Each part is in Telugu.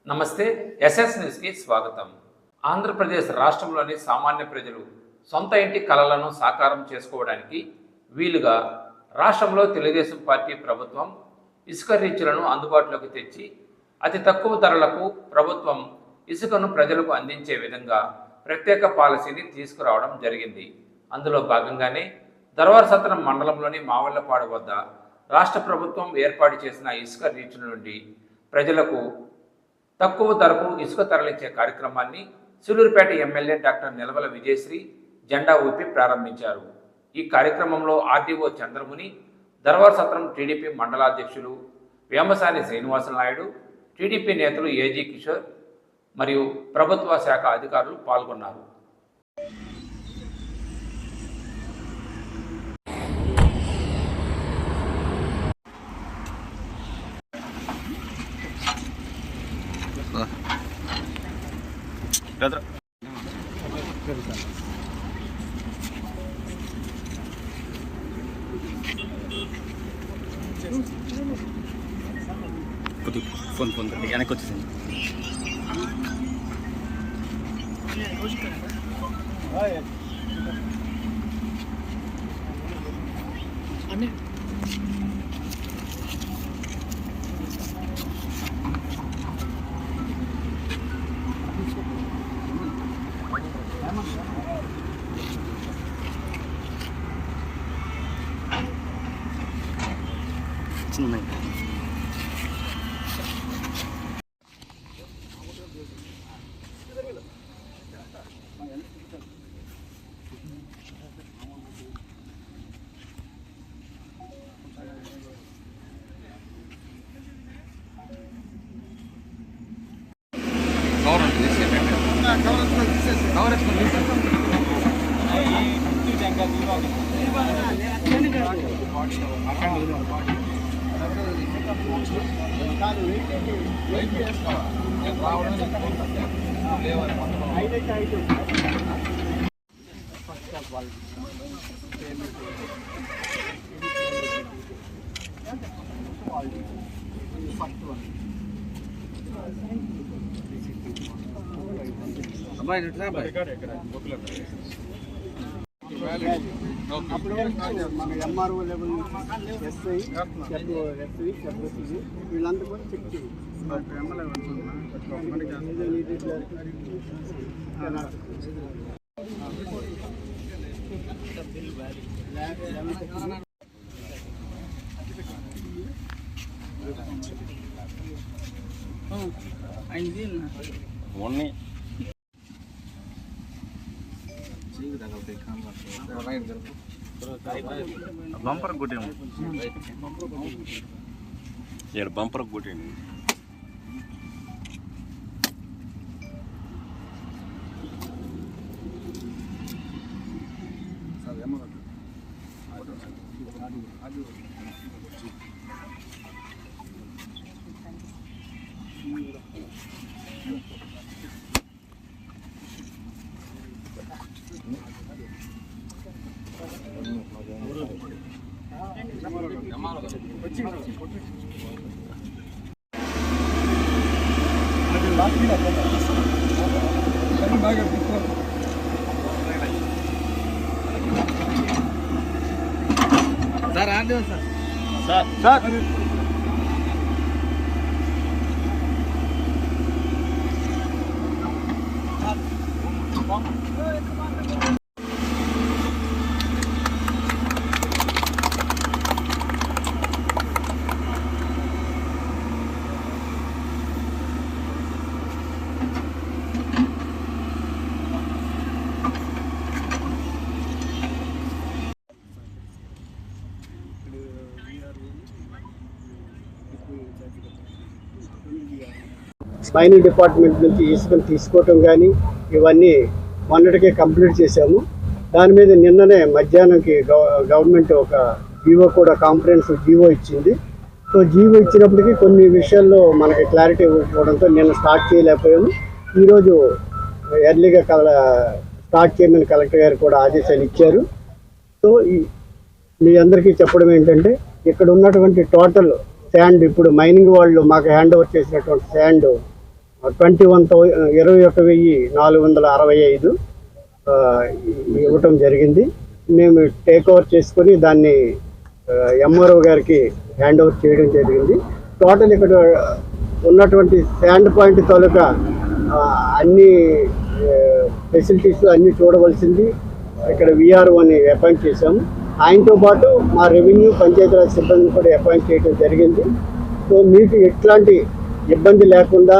నమస్తే. ఎస్ఎస్ న్యూస్కి స్వాగతం. ఆంధ్రప్రదేశ్ రాష్ట్రంలోని సామాన్య ప్రజలు సొంత ఇంటి కలలను సాకారం చేసుకోవడానికి వీలుగా రాష్ట్రంలో తెలుగుదేశం పార్టీ ప్రభుత్వం ఇసుక రీచ్లను అందుబాటులోకి తెచ్చి అతి తక్కువ ధరలకు ప్రభుత్వం ఇసుకను ప్రజలకు అందించే విధంగా ప్రత్యేక పాలసీని తీసుకురావడం జరిగింది. అందులో భాగంగానే ధర్వారసత్రం మండలంలోని మావళ్లపాడు వద్ద రాష్ట్ర ప్రభుత్వం ఏర్పాటు చేసిన ఇసుక రీచ్ నుండి ప్రజలకు తక్కువ ధరకు ఇసుక తరలించే కార్యక్రమాన్ని సూలూరుపేట ఎమ్మెల్యే డాక్టర్ నిలవల విజయశ్రీ జెండా ఊపి ప్రారంభించారు. ఈ కార్యక్రమంలో ఆర్డీఓ చంద్రముని, ధర్వారసత్రం టీడీపీ మండలాధ్యక్షులు వేమసాని శ్రీనివాసనాయుడు, టీడీపీ నేతలు ఏజీ కిషోర్ మరియు ప్రభుత్వ శాఖ అధికారులు పాల్గొన్నారు. ఫోన్ వెనక్కి వచ్చేసింది. చిన్న అప్పుడు మన ఎంఆర్ఓ లెవెల్ ఎస్ఐ వీళ్ళంతా కూడా చెక్ చేయాలి. బంపర్ కొట్టాము, బంపర్ కొట్టాము. Sir aunty sir sir mining department నుంచి ఇసుకను తీసుకోవటం కానీ ఇవన్నీ మొన్నటికే కంప్లీట్ చేశాము. దాని మీద నిన్ననే మధ్యాహ్నంకి గవర్నమెంట్ ఒక జీవో కూడా కాంఫరెన్స్ జీవో ఇచ్చింది. సో జీవో ఇచ్చినప్పటికీ కొన్ని విషయాల్లో మనకి క్లారిటీ ఇవ్వడంతో నిన్న స్టార్ట్ చేయలేకపోయాము. ఈరోజు ఎర్లీగా స్టార్ట్ చేయమని కలెక్టర్ గారు కూడా ఆదేశాలు ఇచ్చారు. సో మీ అందరికీ చెప్పడం ఏంటంటే ఇక్కడ ఉన్నటువంటి టోటల్ శాండ్ ఇప్పుడు మైనింగ్ వాళ్ళు మాకు హ్యాండ్ ఓవర్ చేసినటువంటి శాండ్ 21,465 ఇవ్వటం జరిగింది. మేము టేక్ ఓవర్ చేసుకొని దాన్ని ఎంఆర్ఓ గారికి హ్యాండ్ ఓవర్ చేయడం జరిగింది. టోటల్ ఇక్కడ ఉన్నటువంటి శాండ్ పాయింట్ తాలూకా అన్ని ఫెసిలిటీస్ అన్నీ చూడవలసింది ఇక్కడ విఆర్ఓని అపాయింట్ చేశాము. ఆయనతో పాటు మా రెవెన్యూ పంచాయతీరాజ్ సిబ్బందిని కూడా అపాయింట్ చేయడం జరిగింది. సో మీకు ఎట్లాంటి ఇబ్బంది లేకుండా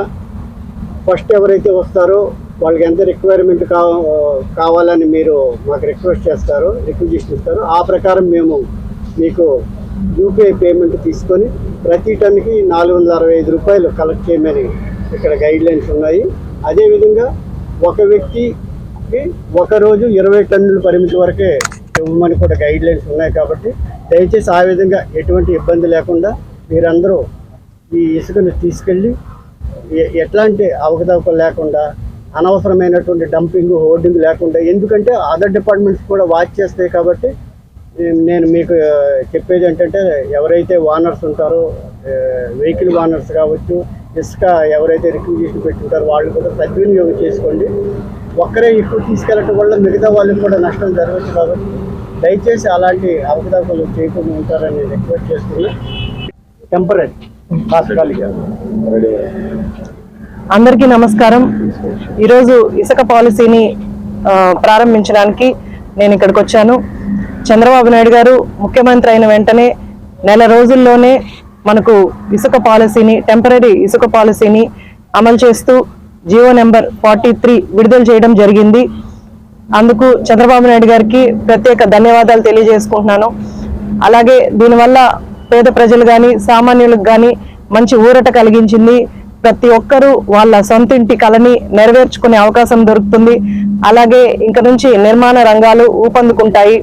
ఫస్ట్ ఎవరైతే వస్తారో వాళ్ళకి ఎంత రిక్వైర్మెంట్ కావాలని మీరు మాకు రిక్వెస్ట్ చేస్తారో, రిక్వజిషన్ ఇస్తారో, ఆ ప్రకారం మేము మీకు యూపీఐ పేమెంట్ తీసుకొని ప్రతి టన్నుకి 465 రూపాయలు కలెక్ట్ చేయమని ఇక్కడ గైడ్లైన్స్ ఉన్నాయి. అదేవిధంగా ఒక వ్యక్తికి ఒకరోజు 20 టన్నుల పరిమితి వరకే ఇవ్వమని కూడా గైడ్లైన్స్ ఉన్నాయి. కాబట్టి దయచేసి ఆ విధంగా ఎటువంటి ఇబ్బంది లేకుండా మీరందరూ ఈ ఇసుకను తీసుకెళ్ళి ఎట్లాంటి అవకతవకలు లేకుండా, అనవసరమైనటువంటి డంపింగ్, హోర్డింగ్ లేకుండా, ఎందుకంటే అదర్ డిపార్ట్మెంట్స్ కూడా వాచ్ చేస్తాయి. కాబట్టి నేను మీకు చెప్పేది ఏంటంటే ఎవరైతే ఓనర్స్ ఉంటారో, వెహికల్ ఓనర్స్ కావచ్చు, ఇసుక ఎవరైతే రిక్విజిషన్ పెట్టుంటారో వాళ్ళు కూడా సద్వినియోగం చేసుకోండి. ఒక్కరే ఎక్కువ తీసుకెళ్ళటం వల్ల మిగతా వాళ్ళకి కూడా నష్టం జరగచ్చు. కాబట్టి దయచేసి అలాంటి అవకతవకలు చేయకుండా ఉంటారని రిక్వెస్ట్ చేస్తున్నా. టెంపరీ తాత్కాలిక. అందరికీ నమస్కారం. ఈరోజు ఇసుక పాలసీని ప్రారంభించడానికి నేను ఇక్కడికి వచ్చాను. చంద్రబాబు నాయుడు గారు ముఖ్యమంత్రి అయిన వెంటనే నెల రోజుల్లోనే మనకు ఇసుక పాలసీని, టెంపరీ ఇసుక పాలసీని అమలు చేస్తూ జీవో నెంబర్ 43 విడుదల చేయడం జరిగింది. అందుకు చంద్రబాబు నాయుడు గారికి ప్రత్యేక ధన్యవాదాలు తెలియజేసుకుంటున్నాను. అలాగే దీనివల్ల పేద ప్రజలు కానీ, సామాన్యులకు కానీ మంచి ఊరట కలిగించింది. ప్రతి ఒక్కరూ వాళ్ళ సొంత ఇంటి కలని నెరవేర్చుకునే అవకాశం దొరుకుతుంది. అలాగే ఇంక నుంచి నిర్మాణ రంగాలు ఊపందుకుంటాయి.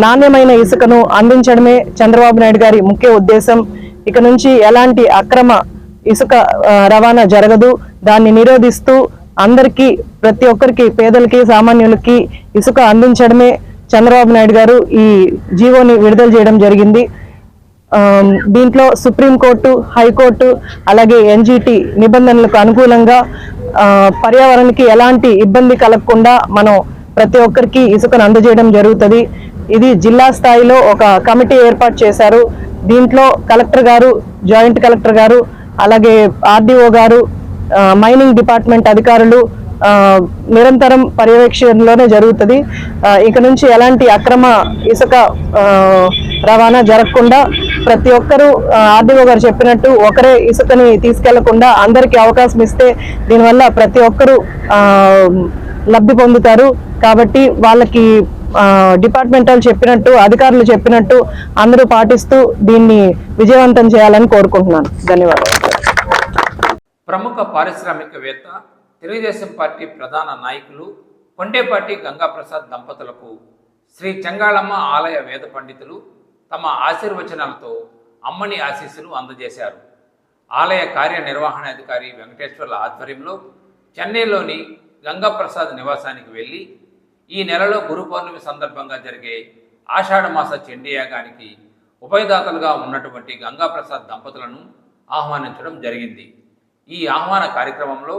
నాణ్యమైన ఇసుకను అందించడమే చంద్రబాబు నాయుడు గారి ముఖ్య ఉద్దేశం. ఇక నుంచి ఎలాంటి అక్రమ ఇసుక రవాణా జరగదు. దాన్ని నిరోధిస్తూ అందరికీ, ప్రతి ఒక్కరికి, పేదలకి, సామాన్యులకి ఇసుక అందించడమే చంద్రబాబు నాయుడు గారు ఈ జీవోని విడుదల చేయడం జరిగింది. దీంట్లో సుప్రీంకోర్టు, హైకోర్టు, అలాగే ఎన్జిటి నిబంధనలకు అనుకూలంగా పర్యావరణానికి ఎలాంటి ఇబ్బంది కలగకుండా మనం ప్రతి ఒక్కరికి ఇసుకను అందజేయడం జరుగుతుంది. ఇది జిల్లా స్థాయిలో ఒక కమిటీ ఏర్పాటు చేశారు. దీంట్లో కలెక్టర్ గారు, జాయింట్ కలెక్టర్ గారు, అలాగే ఆర్డీఓ గారు, మైనింగ్ డిపార్ట్మెంట్ అధికారులు నిరంతరం పర్యవేక్షణలోనే జరుగుతుంది. ఇక నుంచి ఎలాంటి అక్రమ ఇసుక రవాణా జరగకుండా ప్రతి ఒక్కరూ ఆర్డీఓ గారు చెప్పినట్టు ఒకరే ఇసుకని తీసుకెళ్లకుండా అందరికీ అవకాశం ఇస్తే దీనివల్ల ప్రతి ఒక్కరూ లబ్ధి పొందుతారు. కాబట్టి వాళ్ళకి డిపార్ట్మెంటల్ చెప్పినట్టు, అధికారులు చెప్పినట్టు అందరూ పాటిస్తూ దీన్ని విజయవంతం చేయాలని కోరుకుంటున్నాను. ధన్యవాదాలు. ప్రముఖ పారిశ్రామికవేత్త, తెలుగుదేశం పార్టీ ప్రధాన నాయకులు కొండేపాటి గంగాప్రసాద్ దంపతులకు శ్రీ చెంగాళమ్మ ఆలయ వేద పండితులు తమ ఆశీర్వచనాలతో అమ్మని ఆశీస్సులు అందజేశారు. ఆలయ కార్యనిర్వహణాధికారి వెంకటేశ్వర్ల ఆధ్వర్యంలో చెన్నైలోని గంగాప్రసాద్ నివాసానికి వెళ్ళి ఈ నెలలో గురు పౌర్ణమి సందర్భంగా జరిగే ఆషాఢమాస చండీయాగానికి ఉభయదాతలుగా ఉన్నటువంటి గంగాప్రసాద్ దంపతులను ఆహ్వానించడం జరిగింది. ఈ ఆహ్వాన కార్యక్రమంలో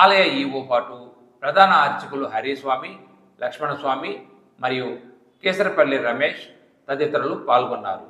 ఆలయ ఈవో పాటు ప్రధాన అర్చకులు హరిస్వామి, లక్ష్మణస్వామి మరియు కేసరపల్లి రమేష్ తదితరులు పాల్గొన్నారు.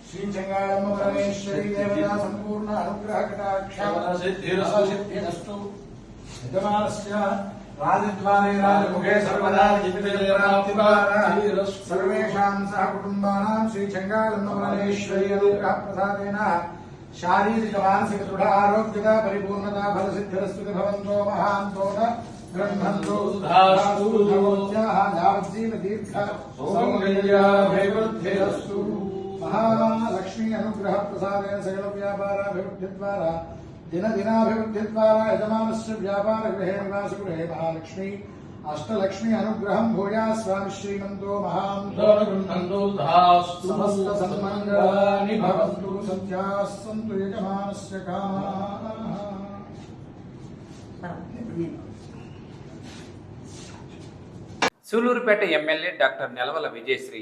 श्री चंगाळम्म परमेश्वरी देवता संपूर्ण अनुग्रह कटाक्ष सिद्धिरस्तु यजमानस्य राजद्वारे राजमुखे सर्वदा सर्वेषां सहकुटुम्बानां श्रीचङ्गालम्बरमेश्वरी अनुग्रहप्रसादेन शारीरिक मानसिक दृढ आरोग्यता परिपूर्णता फलसिद्धिरस्तु भवन्तो महान्तो ब्रह्मन्तो धास्तुत्याः यावज्जीव दीर्घ सौमर्याभिवृद्धिरस्तु महालक्ष्मी अनुग्रह प्रसादेन सकल व्यापाराभिवृद्धिद्वारा दिनदिनाभिवृद्धिद्वारा यजमानस्य व्यापार गृहे निवास गृहे महालक्ष्मी अष्टलक्ष्मी अनुग्रहं भूया स्वामी श्रीमन्तो महान्तो समस्त सन्मङ्गलानि भवन्तु सत्याः सन्तु यजमानस्य कामाः। సూలూరుపేట ఎమ్మెల్యే డాక్టర్ నెలవల విజయశ్రీ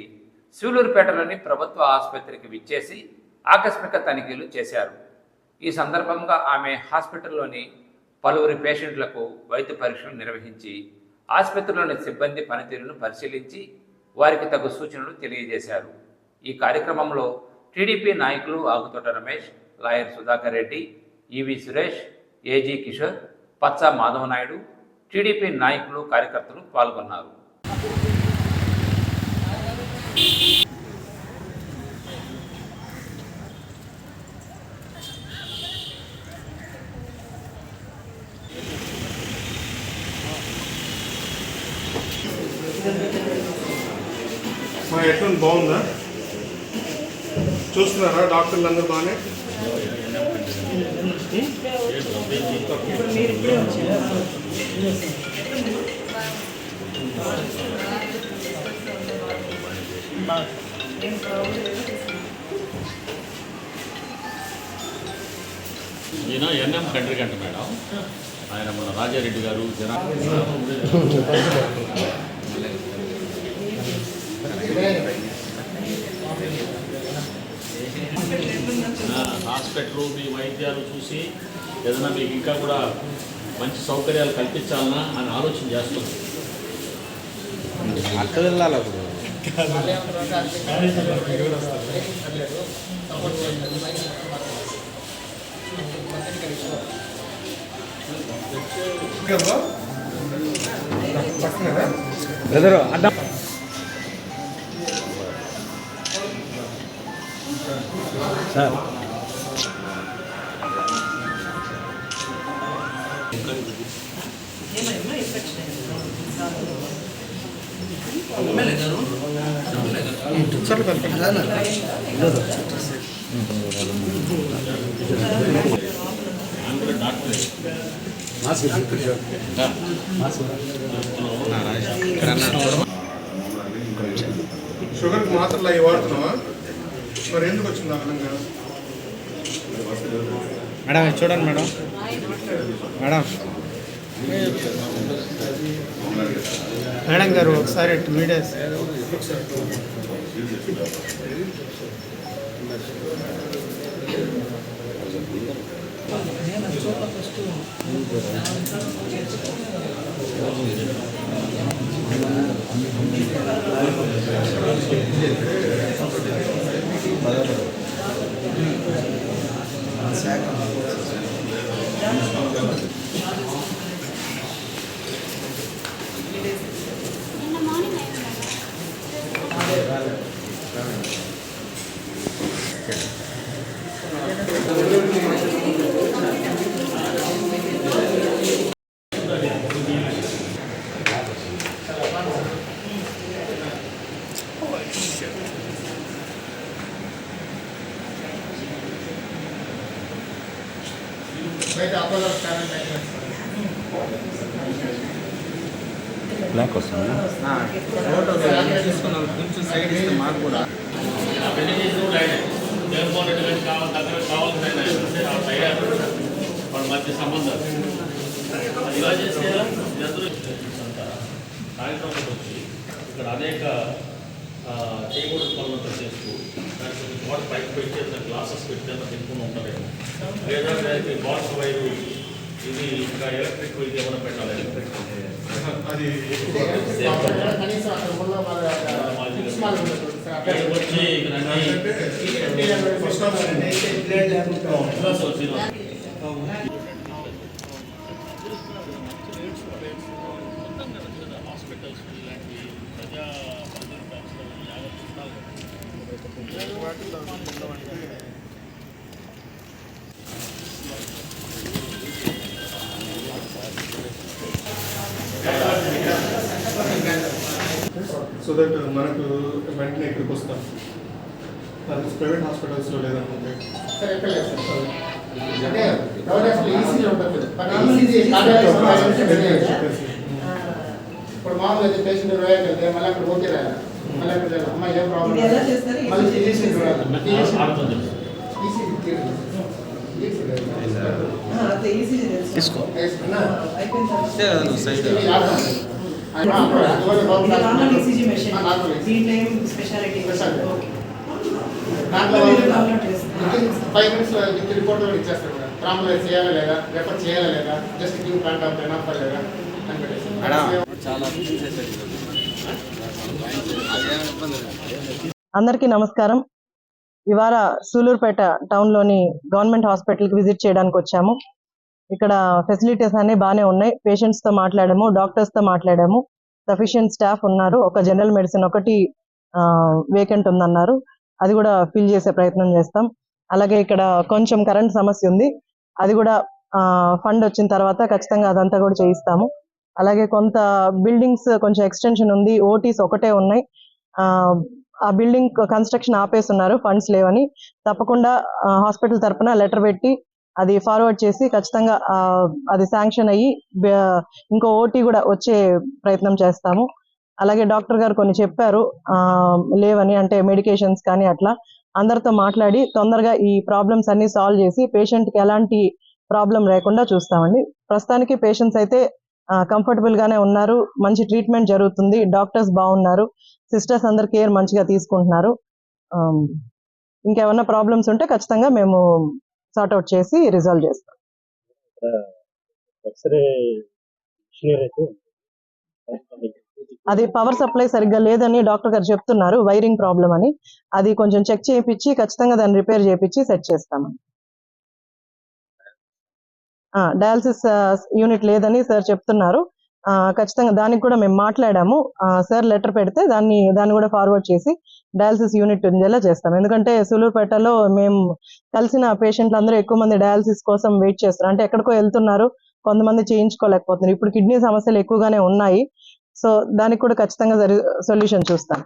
సూలూరుపేటలోని ప్రభుత్వ ఆసుపత్రికి విచ్చేసి ఆకస్మిక తనిఖీలు చేశారు. ఈ సందర్భంగా ఆమె హాస్పిటల్లోని పలువురి పేషెంట్లకు వైద్య పరీక్షలు నిర్వహించి ఆసుపత్రిలోని సిబ్బంది పనితీరును పరిశీలించి వారికి తగు సూచనలు తెలియజేశారు. ఈ కార్యక్రమంలో టీడీపీ నాయకులు ఆకుతోట రమేష్, లాయర్ సుధాకర్ రెడ్డి, ఈవి సురేష్, ఏజీ కిషోర్, పచ్చా మాధవనాయుడు, టీడీపీ నాయకులు కార్యకర్తలు పాల్గొన్నారు. ఎట్లా బాగుందా? చూస్తున్నారా డాక్టర్లు అందరూ బాగానే? ఈయన ఎన్ఎం కండ్రి గంట మేడం, ఆయన మన రాజారెడ్డి గారు హాస్పిటల్ మీ వైద్యాలు చూసి ఏదైనా మీకు ఇంకా కూడా మంచి సౌకర్యాలు కల్పించాలన్నా అని ఆలోచన చేస్తుంది. అక్కడ వెళ్ళాలి అప్పుడు బ్రదరు అడ్డ సార్ షుగర్కి మాత్రలు అవి వాడుతున్నావా? మరి ఎందుకు వచ్చింది అదనంగా? మేడం చూడండి మేడం, మేడం మేడం గారు ఒకసారి మీడియా బ్లాక్ వస్తుంది. తీసుకున్నాం కొంచెం సైడ్ ఇస్తే మాకు కూడా వాళ్ళ మధ్య సంబంధాలు ఇలా చేస్తే కార్యక్రమానికి వచ్చి ఇక్కడ అనేక చేయకూడదు పనులతో చేస్తూ దానికి కొంచెం చోట పైకి పెట్టి గ్లాసెస్ పెట్టి అంతా తినుకుని ఉంటారేమో, లేదా దానికి బాక్స్ వైరు ఇది ఇంకా ఎలక్ట్రిక్ ఇది ఏమైనా పెట్టాలి. ఎలక్ట్రిక్ అది వచ్చి ఫస్ట్ ఆప్షన్ సో దట్ మనకు వెంటనే ఇక్కడికి వస్తాం. అది ప్రైవేట్ హాస్పిటల్స్లో లేదనుకుంటే సార్ ఎక్కడ లేదు సార్. అంటే ప్రైవేట్ హాస్పిటల్ ఈసీజీ ఉంటుంది. ఈసీజీ ఇప్పుడు మామూలు అయితే పేషెంట్ రోయాకి వెళ్తే మళ్ళీ అక్కడ ఓకే రాయాలి. మళ్ళీ అక్కడ అమ్మ ఏం ప్రాబ్లం మళ్ళీ ఫిజిషియన్ చూడాలి. తీసుకో దాంట్లో 5 minutes రిపోర్ట్ కూడా ఇచ్చేస్తారు. ట్రామా చేయాలా లేదా, రెఫర్ చేయాలా లేదా, just give plant of enough లేదా అని పెట్టేసి. అందరికీ నమస్కారం. ఇవాళ సూలూరుపేట టౌన్లోని గవర్నమెంట్ హాస్పిటల్కి విజిట్ చేయడానికి వచ్చాము. ఇక్కడ ఫెసిలిటీస్ అన్నీ బాగానే ఉన్నాయి. పేషెంట్స్తో మాట్లాడాము, డాక్టర్స్తో మాట్లాడాము, సఫిషియెంట్ స్టాఫ్ ఉన్నారు. ఒక జనరల్ మెడిసిన్ ఒకటి వేకెంట్ ఉందన్నారు, అది కూడా ఫిల్ చేసే ప్రయత్నం చేస్తాం. అలాగే ఇక్కడ కొంచెం కరెంట్ సమస్య ఉంది, అది కూడా ఫండ్ వచ్చిన తర్వాత ఖచ్చితంగా అదంతా కూడా చేయిస్తాము. అలాగే కొంత బిల్డింగ్స్ కొంచెం ఎక్స్టెన్షన్ ఉంది, ఓటీస్ ఒకటే ఉన్నాయి. ఆ బిల్డింగ్ కన్స్ట్రక్షన్ ఆపేస్తున్నారు, ఫండ్స్ లేవని. తప్పకుండా హాస్పిటల్ తరఫున లెటర్ పెట్టి అది ఫార్వర్డ్ చేసి ఖచ్చితంగా అది శాంక్షన్ అయ్యి ఇంకో ఓటీ కూడా వచ్చే ప్రయత్నం చేస్తాము. అలాగే డాక్టర్ గారు కొన్ని చెప్పారు లేవని, అంటే మెడికేషన్స్ కానీ అట్లా. అందరితో మాట్లాడి తొందరగా ఈ ప్రాబ్లమ్స్ అన్ని సాల్వ్ చేసి పేషెంట్కి ఎలాంటి ప్రాబ్లం లేకుండా చూస్తామండి. ప్రస్తుతానికి పేషెంట్స్ అయితే కంఫర్టబుల్ గానే ఉన్నారు, మంచి ట్రీట్మెంట్ జరుగుతుంది, డాక్టర్స్ బాగున్నారు, సిస్టర్స్ అందరు కేర్ మంచిగా తీసుకుంటున్నారు. ఇంకేమన్నా ప్రాబ్లమ్స్ ఉంటే ఖచ్చితంగా మేము సార్ట్అవుట్ చేసి రిజాల్వ్ చేస్తాం. అది పవర్ సప్లై సరిగ్గా లేదని డాక్టర్ గారు చెప్తున్నారు, వైరింగ్ ప్రాబ్లం అని. అది కొంచెం చెక్ చేయించి ఖచ్చితంగా దాన్ని రిపేర్ చేయించి సెట్ చేస్తాము. డయాలసిస్ యూనిట్ లేదని సార్ చెప్తున్నారు. ఖచ్చితంగా దానికి కూడా మేము మాట్లాడాము. సార్ లెటర్ పెడితే దాన్ని కూడా ఫార్వర్డ్ చేసి డయాలసిస్ యూనిట్ ఉండేలా చేస్తాం. ఎందుకంటే సూలూరుపేటలో మేము కలిసిన పేషెంట్లు అందరూ ఎక్కువ మంది డయాలసిస్ కోసం వెయిట్ చేస్తారు, అంటే ఎక్కడికో వెళ్తున్నారు, కొంతమంది చేయించుకోలేకపోతున్నారు. ఇప్పుడు కిడ్నీ సమస్యలు ఎక్కువగానే ఉన్నాయి, సో దానికి కూడా ఖచ్చితంగా సొల్యూషన్ చూస్తాం.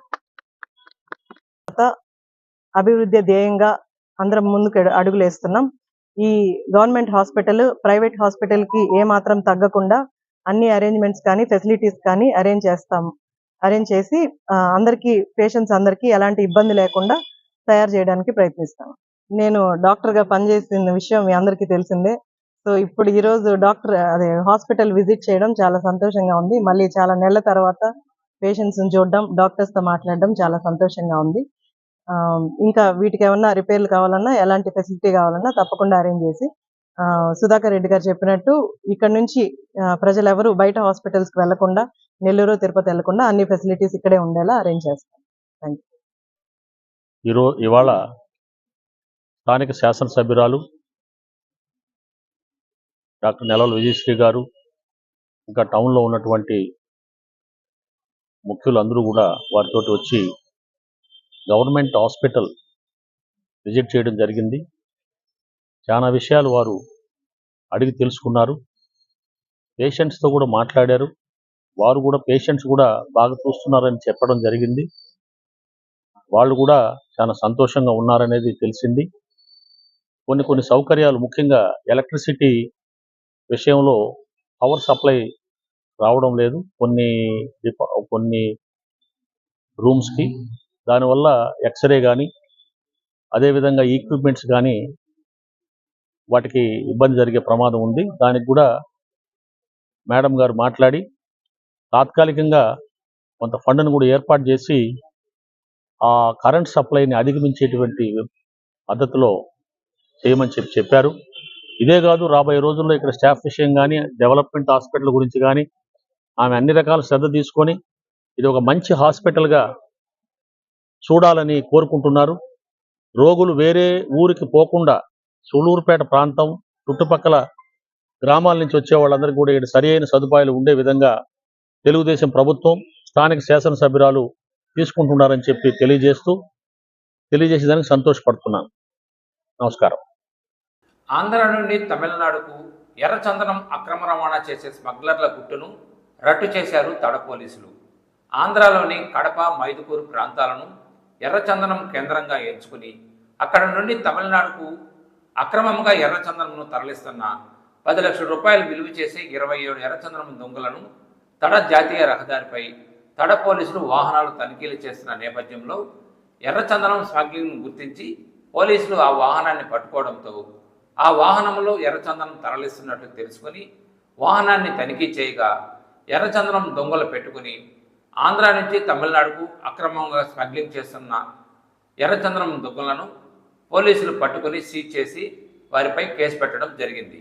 అభివృద్ధి ధ్యేయంగా అందరం ముందుకు అడుగులు వేస్తున్నాం. ఈ గవర్నమెంట్ హాస్పిటల్ ప్రైవేట్ హాస్పిటల్ కి ఏ మాత్రం తగ్గకుండా అన్ని అరేంజ్మెంట్స్ కానీ ఫెసిలిటీస్ కానీ అరేంజ్ చేసి అందరికీ పేషెంట్స్ అందరికీ ఎలాంటి ఇబ్బంది లేకుండా తయారు చేయడానికి ప్రయత్నిస్తాం. నేను డాక్టర్ గా పనిచేసిన విషయం మీ అందరికీ తెలిసిందే. సో ఇప్పుడు ఈ రోజు హాస్పిటల్ విజిట్ చేయడం చాలా సంతోషంగా ఉంది. మళ్ళీ చాలా నెలల తర్వాత పేషెంట్స్ చూడడం, డాక్టర్స్ తో మాట్లాడడం చాలా సంతోషంగా ఉంది. ఇంకా వీటికి ఏమన్నా రిపేర్లు కావాలన్నా, ఎలాంటి ఫెసిలిటీ కావాలన్నా తప్పకుండా అరేంజ్ చేసి, సుధాకర్ రెడ్డి గారు చెప్పినట్టు ఇక్కడ నుంచి ప్రజలు ఎవరు బయట హాస్పిటల్స్ కి వెళ్లకుండా, నెల్లూరు తిరుపతి వెళ్లకుండా అన్ని ఫెసిలిటీస్ ఇక్కడే ఉండేలా అరేంజ్ చేస్తాం. Thank you. ఇవాళ స్థానిక శాసనసభ్యురాలు డాక్టర్ నెలవల విజయశ్రీ గారు, ఇంకా టౌన్లో ఉన్నటువంటి ముఖ్యులందరూ కూడా వారితో వచ్చి గవర్నమెంట్ హాస్పిటల్ విజిట్ చేయడం జరిగింది. చాలా విషయాలు వారు అడిగి తెలుసుకున్నారు, పేషెంట్స్తో కూడా మాట్లాడారు. వారు కూడా పేషెంట్స్ కూడా బాగా చూస్తున్నారని చెప్పడం జరిగింది. వాళ్ళు కూడా చాలా సంతోషంగా ఉన్నారనేది తెలిసింది. కొన్ని సౌకర్యాలు, ముఖ్యంగా ఎలక్ట్రిసిటీ విషయంలో పవర్ సప్లై రావడం లేదు కొన్ని రూమ్స్కి. దానివల్ల ఎక్స్రే కానీ అదేవిధంగా ఈక్విప్మెంట్స్ కానీ వాటికి ఇబ్బంది జరిగే ప్రమాదం ఉంది. దానికి కూడా మేడం గారు మాట్లాడి తాత్కాలికంగా కొంత ఫండ్ను కూడా ఏర్పాటు చేసి ఆ కరెంట్ సప్లైని అధిగమించేటువంటి పద్ధతిలో చేయమని చెప్పారు. ఇదే కాదు, రాబోయే రోజుల్లో ఇక్కడ స్టాఫ్ విషయం కానీ, డెవలప్మెంట్ హాస్పిటల్ గురించి కానీ ఆమె అన్ని రకాల శ్రద్ధ తీసుకొని ఇది ఒక మంచి హాస్పిటల్గా చూడాలని కోరుకుంటున్నారు. రోగులు వేరే ఊరికి పోకుండా సూలూరుపేట ప్రాంతం చుట్టుపక్కల గ్రామాల నుంచి వచ్చే వాళ్ళందరికీ కూడా ఇక్కడ సరి అయిన సదుపాయాలు ఉండే విధంగా తెలుగుదేశం ప్రభుత్వం, స్థానిక శాసనసభ్యురాలు తీసుకుంటున్నారని చెప్పి తెలియజేసేదానికి సంతోషపడుతున్నాను. నమస్కారం. ఆంధ్ర నుండి తమిళనాడుకు ఎర్రచందనం అక్రమ రవాణా చేసే స్మగ్లర్ల గుట్టును రట్టు చేశారు తడ పోలీసులు. ఆంధ్రాలోని కడప, మైదుకూరు ప్రాంతాలను ఎర్రచందనం కేంద్రంగా ఎంచుకుని అక్కడ నుండి తమిళనాడుకు అక్రమంగా ఎర్రచందనంను తరలిస్తున్న 10 లక్షల రూపాయలు విలువ చేసే 27 ఎర్రచందనం దొంగలను తడ జాతీయ రహదారిపై తడ పోలీసులు వాహనాలు తనిఖీలు చేస్తున్న నేపథ్యంలో ఎర్రచందనం స్మగ్లింగ్ను గుర్తించి పోలీసులు ఆ వాహనాన్ని పట్టుకోవడంతో ఆ వాహనంలో ఎర్రచందనం తరలిస్తున్నట్లు తెలుసుకుని వాహనాన్ని తనిఖీ చేయగా ఎర్రచందనం దొంగలు పెట్టుకుని ఆంధ్ర నుంచి తమిళనాడుకు అక్రమంగా స్మగ్లింగ్ చేస్తున్న ఎర్రచందనం దొంగలను పోలీసులు పట్టుకుని సీజ్ చేసి వారిపై కేసు పెట్టడం జరిగింది.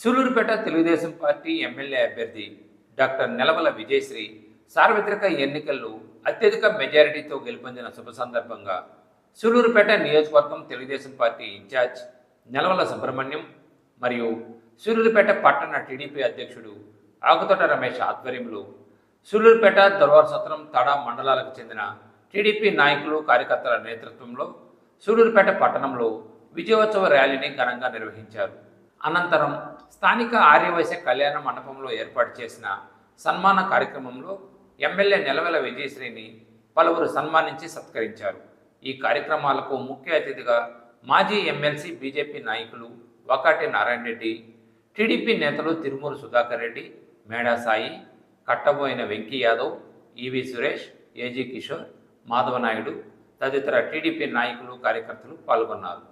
సూలూరుపేట తెలుగుదేశం పార్టీ ఎమ్మెల్యే అభ్యర్థి డాక్టర్ నెలవల విజయశ్రీ సార్వత్రిక ఎన్నికల్లో అత్యధిక మెజారిటీతో గెలుపొందిన శుభ సందర్భంగా సూలూరుపేట నియోజకవర్గం తెలుగుదేశం పార్టీ ఇన్ఛార్జ్ నెలవల సుబ్రహ్మణ్యం మరియు సూలూరుపేట పట్టణ టీడీపీ అధ్యక్షుడు ఆకుతోట రమేష్ ఆధ్వర్యంలో సూలూరుపేట దొరవారసత్రం తడ మండలాలకు చెందిన టీడీపీ నాయకులు కార్యకర్తల నేతృత్వంలో సూలూరుపేట పట్టణంలో విజయోత్సవ ర్యాలీని ఘనంగా నిర్వహించారు. అనంతరం స్థానిక ఆర్యవైశ్య కళ్యాణ మండపంలో ఏర్పాటు చేసిన సన్మాన కార్యక్రమంలో ఎమ్మెల్యే నెలవల విజయశ్రీని పలువురు సన్మానించి సత్కరించారు. ఈ కార్యక్రమాలకు ముఖ్య అతిథిగా మాజీ ఎమ్మెల్సీ బీజేపీ నాయకులు వకాటి నారాయణ రెడ్డి, టీడీపీ నేతలు తిరుమూరు సుధాకర్ రెడ్డి, మేడా సాయి, కట్టబోయిన వెంకీ యాదవ్, ఈవి సురేష్, ఏజీ కిషోర్, మాధవనాయుడు తదితర టీడీపీ నాయకులు కార్యకర్తలు పాల్గొన్నారు.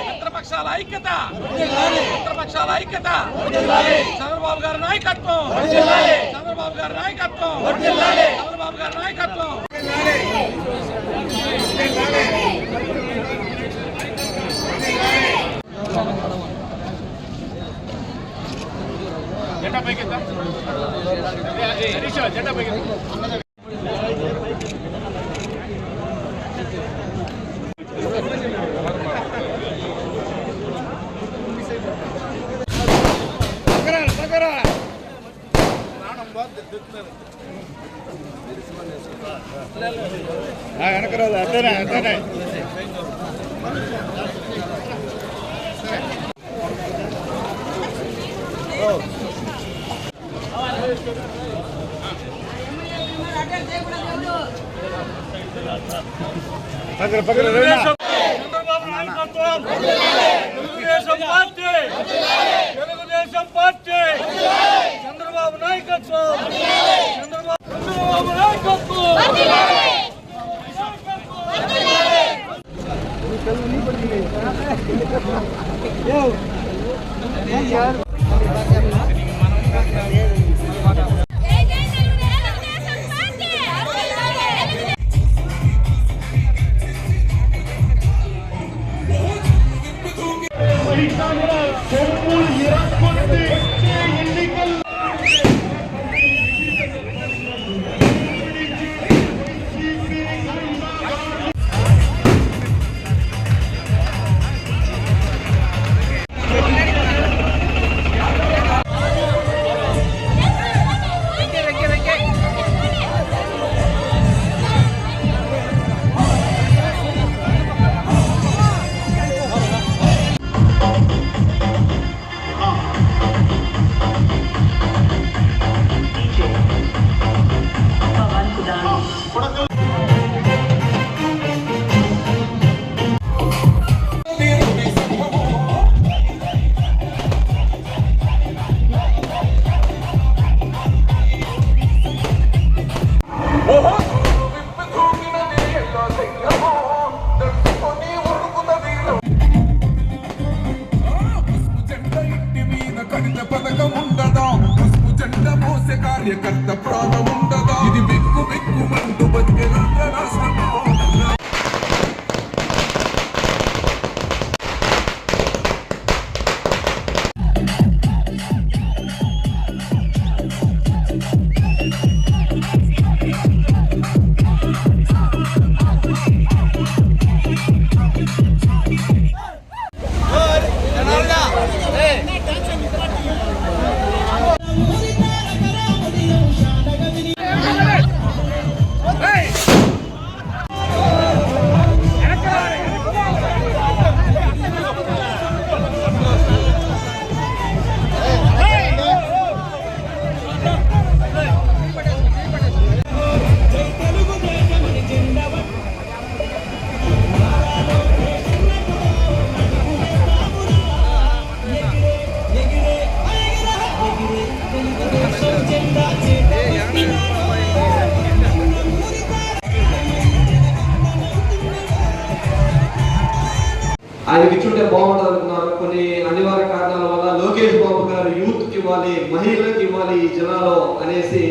మిత్రపక్షాల ఐక్యత చంద్రబాబు గారి నాయకత్వం జెండా పైకెత్తా జెండా పైకెత్తా వెనకరాదు అట్టనే చంద్రబాబు నాయకత్వం తెలుగుదేశం పార్టీ చంద్రబాబు నాయకత్వం చంద్రబాబు నాయకత్వం చేసే కార్యకర్త ప్రాణం ఉండదా? ఇది బిక్కు బిక్కుమంటూ బతికే రాష్ట్రంలో ఆయనకి ఇచ్చుంటే బాగుంటుంది అనుకున్నారు. కొన్ని అనివార్య కారణాల వల్ల లోకేష్ బాబు గారు యూత్కి ఇవ్వాలి, మహిళలకు ఇవ్వాలి ఈ జిల్లాలో అనేసి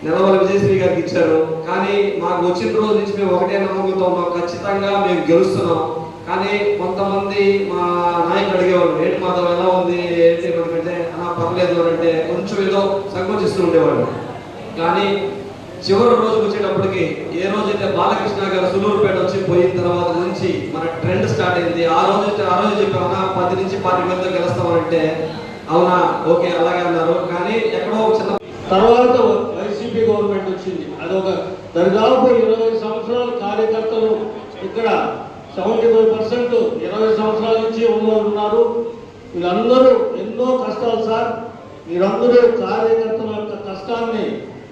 నెలవల విజయశ్రీ గారికి ఇచ్చారు. కానీ మాకు వచ్చిన రోజు నుంచి మేము ఒకటే నమ్మకంతో ఉన్నాం, ఖచ్చితంగా మేము గెలుస్తున్నాం. కానీ కొంతమంది మా నాయకులు అడిగేవాళ్ళు, ఏంటి మాధవ్ ఎలా ఉంది ఏంటి మనకంటే అలా పర్లేదు అని అంటే కొంచెం ఏదో సంకోచిస్తూ ఉండేవాళ్ళు. కానీ చివరి రోజుకు వచ్చేటప్పటికి ఏ రోజైతే బాలకృష్ణ గారు సులూరుపేట వచ్చి పోయిన తర్వాత నుంచి మన ట్రెండ్ స్టార్ట్ అయింది. ఆ రోజు చెప్పామన్నా 10 నుంచి 12 మందితో గెలుస్తామంటే అవునా ఓకే అలాగే అన్నారు. కానీ ఎక్కడో చిన్న తర్వాత వైసీపీ గవర్నమెంట్ వచ్చింది. అదొక దాదాపు 20 సంవత్సరాల కార్యకర్తలు ఇక్కడ 75% 20 సంవత్సరాల నుంచి ఉన్నారు. వీళ్ళందరూ ఎన్నో కష్టాలు సార్. మీరందరూ కార్యకర్తల యొక్క కష్టాన్ని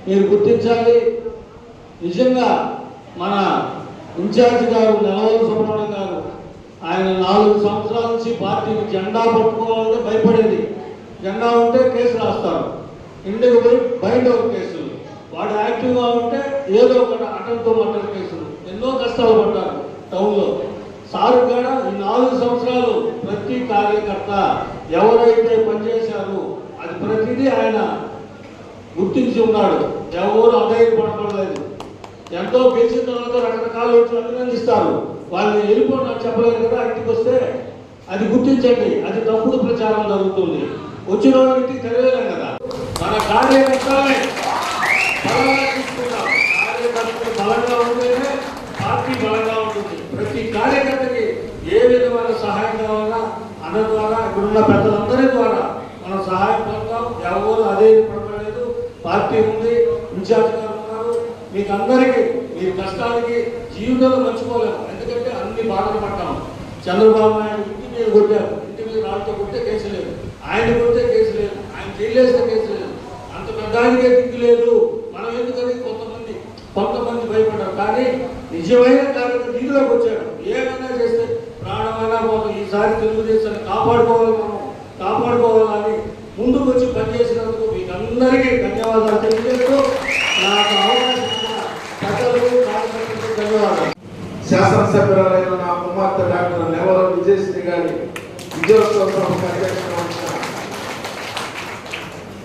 మీరు గుర్తించాలి. నిజంగా మన ఇన్ఛార్జ్ గారు నెలవల సుబ్రహ్మణ్యం గారు ఆయన 4 సంవత్సరాల నుంచి పార్టీకి జెండా పట్టుకోవాలంటే భయపడేది. జెండా ఉంటే కేసు రాస్తారు, ఇంటికి పోయి బయట ఒక కేసులు, వాడు యాక్టివ్గా ఉంటే ఏదో ఒకటి అటంతో మటన్ కేసులు, ఎన్నో కష్టాలు పడ్డారు టౌన్లో. సారు కూడా ఈ 4 సంవత్సరాలు ప్రతి కార్యకర్త ఎవరైతే పనిచేశారో అది ప్రతిదీ ఆయన గుర్తించి ఉన్నాడు. ఎవరు అధైర్యపడలేదు. ఎంతో గెలిచిన తర్వాత రకరకాలు వచ్చి అభినందిస్తారు. వాళ్ళని వెళ్ళిపోయి నాకు చెప్పలేదు కదా, ఇంటికి వస్తే అది గుర్తించండి. అది తప్పుడు ప్రచారం జరుగుతుంది. వచ్చిన వాళ్ళకి తెలియలేం కదా. మన కార్యకర్తలే బలంగా తీసుకుంటాం. కార్యకర్తలు బలంగా ఉంటేనే పార్టీ బలంగా ఉంటుంది. ప్రతి కార్యకర్తకి ఏ విధమైన సహాయం కావాలన్నా అన్న ద్వారా ఇక్కడున్న పెద్దలందరి ద్వారా మనం సహాయం పొందాం. ఎవరు అదే పడలేదు. పార్టీ ఉంది, ఇన్ఛార్జ్ గారు ఉన్నారు. మీకు అందరికీ మీ కష్టానికి జీవితంలో మర్చిపోలేము. ఎందుకంటే అన్ని బాధలు పడ్డాం. చంద్రబాబు నాయుడు ఇంటి మీద కొట్టారు, ఇంటి మీద రాళ్ళతో కొట్టే కేసు లేదు, ఆయన కొట్టే కేసు లేదు, ఆయన జైలేస్తే కేసు లేదు. అంత పెద్దానికే దిక్కు లేదు. మనం ఎందుకని కొంతమంది భయపడ్డారు. కానీ నిజమైన కార్యక్రమం దీనిలోకి వచ్చాడు. ఏమైనా చేస్తే ప్రాణమైనా పోతాం. ఈసారి తెలుగుదేశాన్ని కాపాడుకోవాలని ముందుకు వచ్చి పనిచేసినందుకు మీకు అందరికీ ధన్యవాదాలు తెలియజేస్తూ నాకు అవకాశం ఇచ్చిన పెద్దలకు కార్యకర్తలకు ధన్యవాదాలు. శాసనసభ్యురాలైన నా కుమార్తె డాక్టర్ నెలవల విజయశ్రీ గారి విజయోత్సవ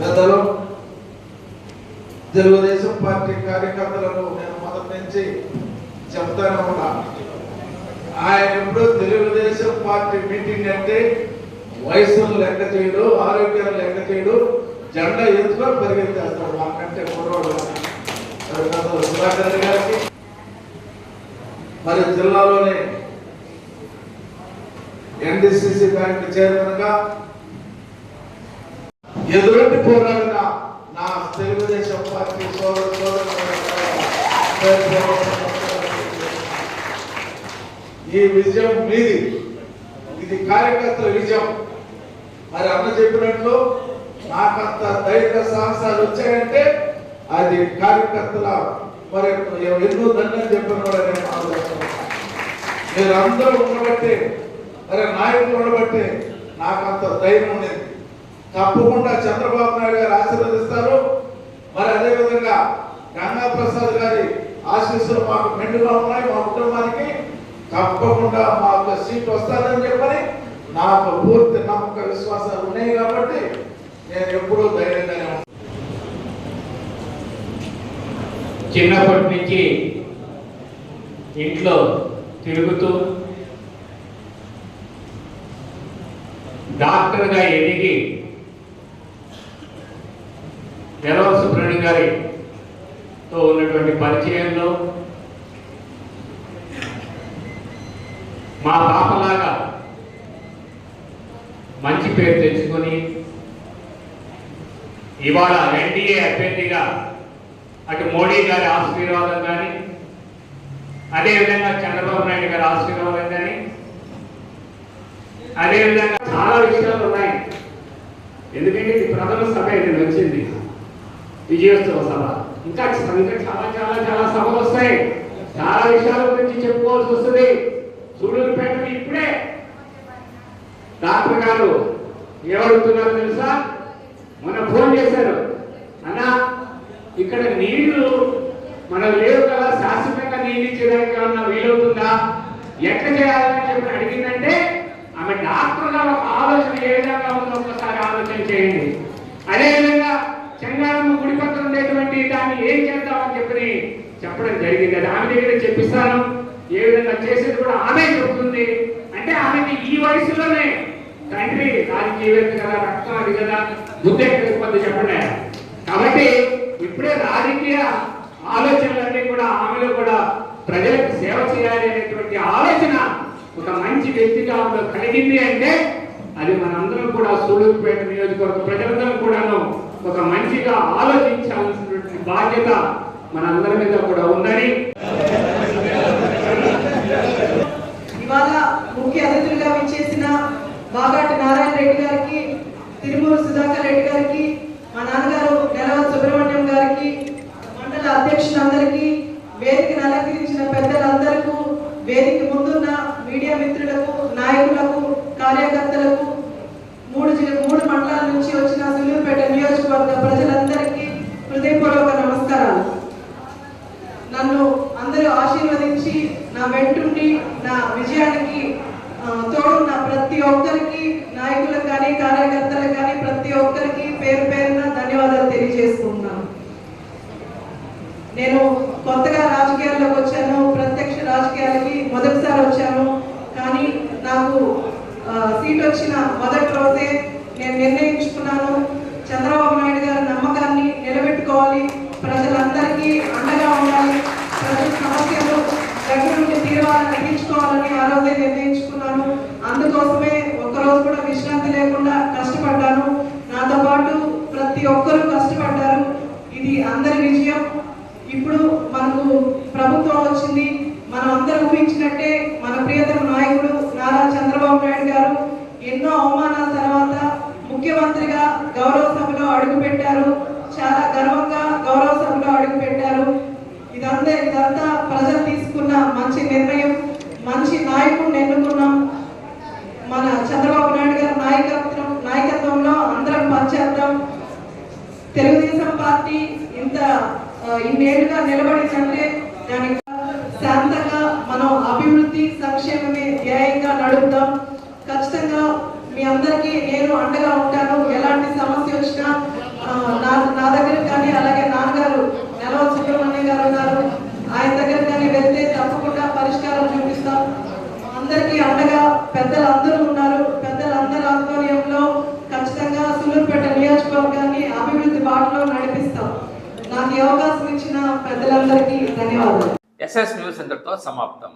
పెద్దలు, తెలుగుదేశం పార్టీ కార్యకర్తలను నేను మొదటి నుంచి చెప్తానే ఉన్నా. ఆయన ఎప్పుడు తెలుగుదేశం పార్టీ మీటింగ్ అంటే వయసును లెక్క చేయడు, ఆరోగ్యాన్ని లెక్క చేయడు, జెండా ఎత్తుకొని పరిగెత్తేస్తాడు. మాకంటే కుర్రోడు సుధాకర్ గారికి మరి జిల్లాలోనే NDCC బ్యాంక్ చైర్మన్ గా ఎదురొడ్డి పోరాడిన నా తెలుగుదేశం పార్టీ ఈ విజయం మీది, ఇది కార్యకర్తల విజయం. మరి అన్న చెప్పినట్లు నాకంత ధైర్య సాహసాలు వచ్చాయంటే అది కార్యకర్తల మరి ఎన్నో దండం చెప్పిన కూడా నేను ఆలోచిస్తున్నాను. మీరు అందరూ ఉండబట్టే, మరి నాయకులు ఉండబట్టే నాకంత ధైర్యం ఉండేది. తప్పకుండా చంద్రబాబు నాయుడు గారు ఆశీర్వదిస్తారు. మరి అదేవిధంగా గంగా ప్రసాద్ గారి ఆశీస్సులు మాకు మెండుగా ఉన్నాయి. మా కుటుంబానికి తప్పకుండా మాకు సీట్ వస్తుందని చెప్పని నాకు పూర్తి నమ్మక విశ్వాసాలు ఉన్నాయి. కాబట్టి నేను ఎప్పుడూ ధైర్యంగానే ఉంటాను. చిన్నప్పటి నుంచి ఇంట్లో తిరుగుతూ డాక్టర్గా ఎదిగి నెలవల సుబ్రహ్మణ్యం గారితో ఉన్నటువంటి పరిచయంలో మా పాపలాగా మంచి పేరు తెచ్చుకొని ఇవాళ ఎన్డీఏ అభ్యర్థిగా అటు మోడీ గారి ఆశీర్వాదం కానీ అదేవిధంగా చంద్రబాబు నాయుడు గారి ఆశీర్వాదం కానీ అదేవిధంగా చాలా విషయాలు ఉన్నాయి. ఎందుకంటే ఇది ప్రథమ సభ ఇది వచ్చింది, విజయోత్సవ సభ. ఇంకా చాలా చాలా చాలా సభలు వస్తాయి. చాలా విషయాల గురించి చెప్పుకోవాల్సి వస్తుంది. సూళ్ళూరుపేటలో ఇప్పుడే డాక్టర్ గారు ఏమడుగుతున్నారు తెలుసా? మొన్న ఫోన్ చేశారు, అన్నా ఇక్కడ నీళ్లు మనం లేవు కదా, శాశ్వతంగా నీళ్ళు ఇచ్చేదానికి ఏమన్నా వీలవుతుందా, ఎట్లా చేయాలని చెప్పి అడిగిందంటే ఆమె డాక్టర్గా ఒక ఆలోచన ఏ విధంగా ఉందో ఒకసారి ఆలోచన చేయండి. అదేవిధంగా చెంగారమ్మ గుడి పక్కన ఉండేటువంటి దాన్ని ఏం చేద్దామని చెప్పి చెప్పడం జరిగింది. అది ఆమె దగ్గర చెప్పిస్తాను. ఏ విధంగా చేసేది కూడా ఆమె చెబుతుంది. అంటే ఆమెకి ఈ వయసులోనే తండ్రి రాజకీయవేత్త కదా, రక్తం అది కదా, బుద్ధి ఎక్కడికి చెప్పండి. కాబట్టి ఇప్పుడే రాజకీయ ఆలోచనలన్నీ కూడా ఆమెలో కూడా ప్రజలకు సేవ చేయాలి అనేటువంటి ఆలోచన ఒక మంచి వ్యక్తిగా ఆమెలో కలిగింది. అంటే అది మనందరం కూడా సూళ్ళూరుపేట నియోజకవర్గ ప్రజలందరం కూడాను ఒక మంచిగా ఆలోచించాల్సినటువంటి బాధ్యత మనందరి మీద కూడా ఉందని. ఇవాళ ముఖ్య అతిథులుగా విచ్చేసిన బాగాటి నారాయణ రెడ్డి గారికి, తిరుమూరు సుధాకర్ రెడ్డి గారికి, మా నాన్నగారు నెలవల సుబ్రహ్మణ్యం గారికి, మండల అధ్యక్షులందరికీ, వేదికను అలంకరించిన పెద్దలందరికీ, వేదిక ముందున్న మీడియా మిత్రులకు, నాయకులకు, కార్యకర్తలకు, మూడు మండలాల నుంచి వచ్చిన సూళ్ళూరుపేట నియోజకవర్గ ప్రజలందరికీ హృదయపూర్వక నమస్కారాలు. నన్ను అందరూ ఆశీర్వదించి నా వెంటుండి నా విజయానికి తోడున్న ప్రతి ఒక్కరికి, నాయకులకు కానీ కార్యకర్తలకు కానీ ప్రతి ఒక్కరికి పేరు పేరున ధన్యవాదాలు తెలియజేసుకుంటున్నాను. నేను కొత్తగా రాజకీయాల్లోకి వచ్చాను, ప్రత్యక్ష రాజకీయాలకి మొదటిసారి వచ్చాను. కానీ నాకు సీట్ వచ్చిన మొదటి రోజే నేను నిర్ణయించుకున్నాను, చంద్రబాబు నాయుడు గారి నమ్మకాన్ని నిలబెట్టుకోవాలి, ప్రజలందరికీ అండగా ఉండాలి, ప్రజల సమస్యలు దగ్గర నుండి తీర్మానం తగ్గించుకోవాలని ఆ రోజే నిర్ణయించుకున్నాను. అందుకోసమే ఒక్కరోజు కూడా విశ్రాంతి లేకుండా కష్టపడ్డాను. నాతో పాటు ప్రతి ఒక్కరూ కష్టపడ్డారు. ఇది అందరి విజయం. ఇప్పుడు మనకు ప్రభుత్వం వచ్చింది. మనం అందరూ ఊహించినట్టే మన ప్రియతమ నాయకుడు నారా చంద్రబాబు నాయుడు గారు ఎన్నో అవమానాల తర్వాత ముఖ్యమంత్రిగా గౌరవ సభలో అడుగుపెట్టారు. చాలా గర్వంగా గౌరవ సభలో అడుగుపెట్టారు. ఇదంతా ప్రజలు తీసుకున్న మంచి నిర్ణయం. మంచి నాయకుడిని ఎన్నుకున్నాం. మన చంద్రబాబు నాయుడు గారి నాయకత్వంలో అందరం పనిచేద్దాం. తెలుగుదేశం పార్టీ ఇన్నేళ్లుగా నిలబడిందంటే దానికి శాంతంగా మనం అభివృద్ధి సంక్షేమమే ధ్యేయంగా నడుపుదాం. ఖచ్చితంగా మీ అందరికీ నేను అండగా ఉంటాను. ఎలాంటి సమస్య వచ్చినా నా దగ్గర కానీ, అలాగే నాన్నగారు నెలవల సుబ్రహ్మణ్యం గారు ఉన్నారు, ఆయన దగ్గర కానీ వెళ్తే తప్పకుండా పరిష్కారం చూపిస్తాం. అందరికీ అండగా పెద్దలందరూ ఉన్నారు. పెద్దలందరి ఆధ్వర్యంలో ఖచ్చితంగా సూళ్ళూరుపేట నియోజకవర్గాన్ని అభివృద్ధి బాటలో నడిపిస్తాం. నాకు ఈ అవకాశం ఇచ్చిన పెద్దలందరికీ ధన్యవాదాలు. ఎస్ఎస్ న్యూస్ ఇంతటితో సమాప్తం.